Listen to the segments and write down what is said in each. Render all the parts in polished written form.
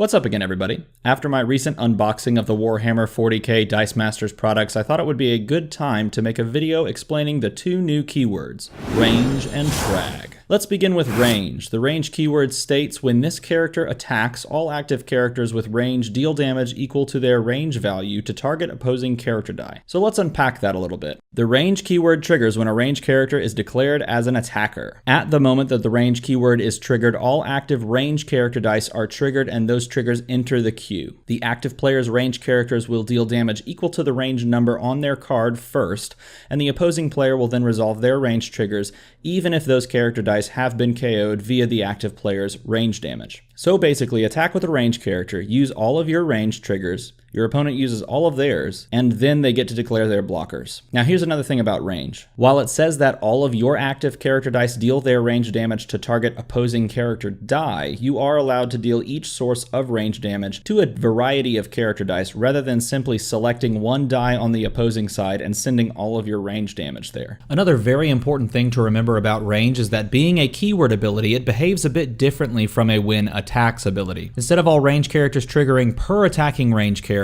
What's up again, everybody? After my recent unboxing of the Warhammer 40K Dice Masters products, I thought it would be a good time to make a video explaining the two new keywords, range and frag. Let's begin with range. The range keyword states when this character attacks, all active characters with range deal damage equal to their range value to target opposing character die. So let's unpack that a little bit. The range keyword triggers when a range character is declared as an attacker. At the moment that the range keyword is triggered, all active range character dice are triggered and those triggers enter the queue. The active player's range characters will deal damage equal to the range number on their card first, and the opposing player will then resolve their range triggers even if those character dice have been KO'd via the active player's range damage. So basically, attack with a range character, use all of your range triggers, your opponent uses all of theirs, and then they get to declare their blockers. Now here's another thing about range. While it says that all of your active character dice deal their range damage to target opposing character die, you are allowed to deal each source of range damage to a variety of character dice rather than simply selecting one die on the opposing side and sending all of your range damage there. Another very important thing to remember about range is that being a keyword ability, it behaves a bit differently from a when attacks ability. Instead of all range characters triggering per attacking range character,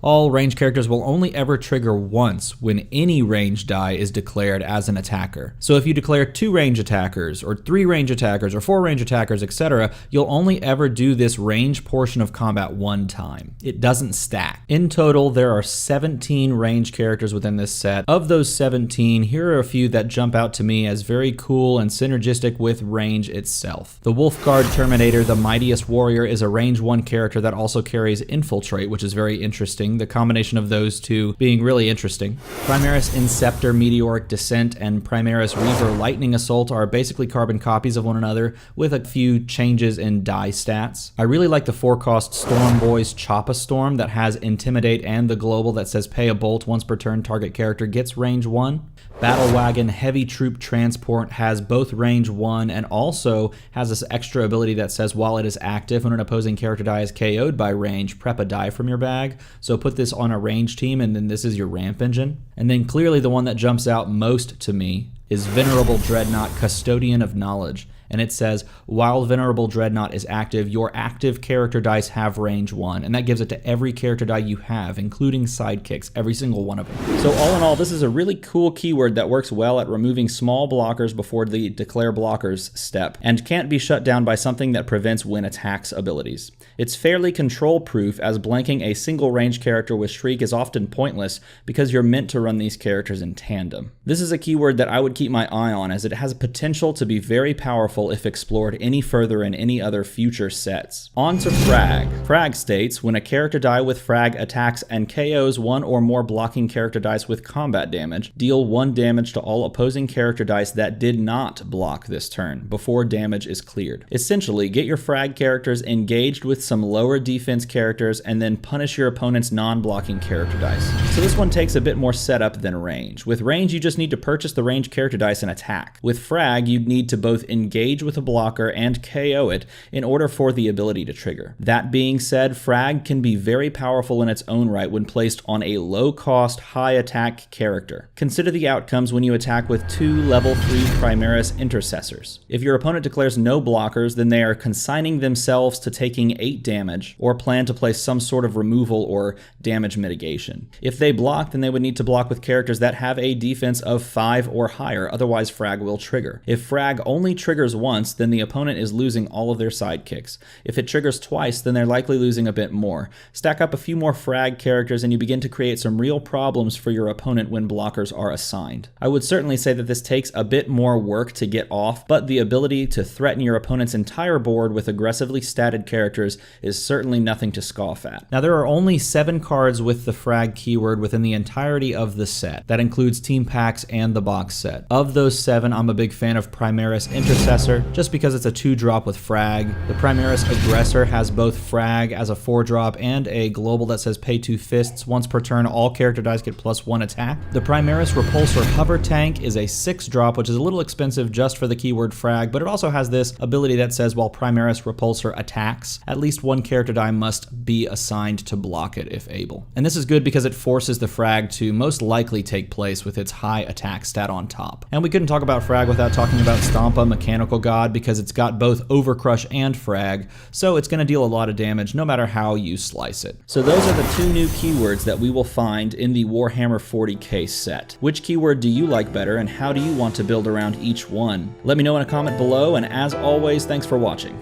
all range characters will only ever trigger once when any range die is declared as an attacker. So if you declare 2 range attackers, or 3 range attackers, or 4 range attackers, etc., you'll only ever do this range portion of combat one time. It doesn't stack. In total, there are 17 range characters within this set. Of those 17, here are a few that jump out to me as very cool and synergistic with range itself. The Wolfguard Terminator, the Mightiest Warrior, is a range 1 character that also carries Infiltrate, which is very interesting. The combination of those two being really interesting. Primaris Inceptor Meteoric Descent and Primaris Reaver Lightning Assault are basically carbon copies of one another with a few changes in die stats. I really like the 4-cost Storm Boys Choppa Storm that has Intimidate and the global that says pay a bolt once per turn target character gets range 1. Battle Wagon Heavy Troop Transport has both range 1 and also has this extra ability that says while it is active, when an opposing character die is KO'd by range, prep a die from your bag. So put this on a range team and then this is your ramp engine. And then clearly the one that jumps out most to me is Venerable Dreadnought Custodian of Knowledge. And it says, while Venerable Dreadnought is active, your active character dice have range 1, and that gives it to every character die you have, including sidekicks, every single one of them. So all in all, this is a really cool keyword that works well at removing small blockers before the declare blockers step, and can't be shut down by something that prevents when attacks abilities. It's fairly control-proof, as blanking a single range character with Shriek is often pointless because you're meant to run these characters in tandem. This is a keyword that I would keep my eye on, as it has potential to be very powerful if explored any further in any other future sets. On to frag. Frag states, when a character die with frag attacks and KOs one or more blocking character dice with combat damage, deal 1 damage to all opposing character dice that did not block this turn before damage is cleared. Essentially, get your frag characters engaged with some lower defense characters and then punish your opponent's non-blocking character dice. So this one takes a bit more setup than range. With range, you just need to purchase the range character dice and attack. With frag, you'd need to both engage with a blocker and KO it in order for the ability to trigger. That being said, frag can be very powerful in its own right when placed on a low-cost, high-attack character. Consider the outcomes when you attack with 2 level 3 Primaris Intercessors. If your opponent declares no blockers, then they are consigning themselves to taking 8 damage, or plan to place some sort of removal or damage mitigation. If they block, then they would need to block with characters that have a defense of 5 or higher, otherwise frag will trigger. If frag only triggers once, then the opponent is losing all of their sidekicks. If it triggers twice, then they're likely losing a bit more. Stack up a few more frag characters and you begin to create some real problems for your opponent when blockers are assigned. I would certainly say that this takes a bit more work to get off, but the ability to threaten your opponent's entire board with aggressively statted characters is certainly nothing to scoff at. Now there are only 7 cards with the frag keyword within the entirety of the set. That includes team packs and the box set. Of those 7, I'm a big fan of Primaris Intercessor, just because it's a 2-drop with frag. The Primaris Aggressor has both frag as a 4-drop and a global that says pay 2 fists. Once per turn, all character dice get +1 attack. The Primaris Repulsor Hover Tank is a 6-drop, which is a little expensive just for the keyword frag, but it also has this ability that says while Primaris Repulsor attacks, at least 1 character die must be assigned to block it if able. And this is good because it forces the frag to most likely take place with its high attack stat on top. And we couldn't talk about frag without talking about Stompa Mechanical Oracle God because it's got both Overcrush and Frag, so it's going to deal a lot of damage no matter how you slice it. So those are the two new keywords that we will find in the Warhammer 40K set. Which keyword do you like better, and how do you want to build around each one? Let me know in a comment below, and as always, thanks for watching.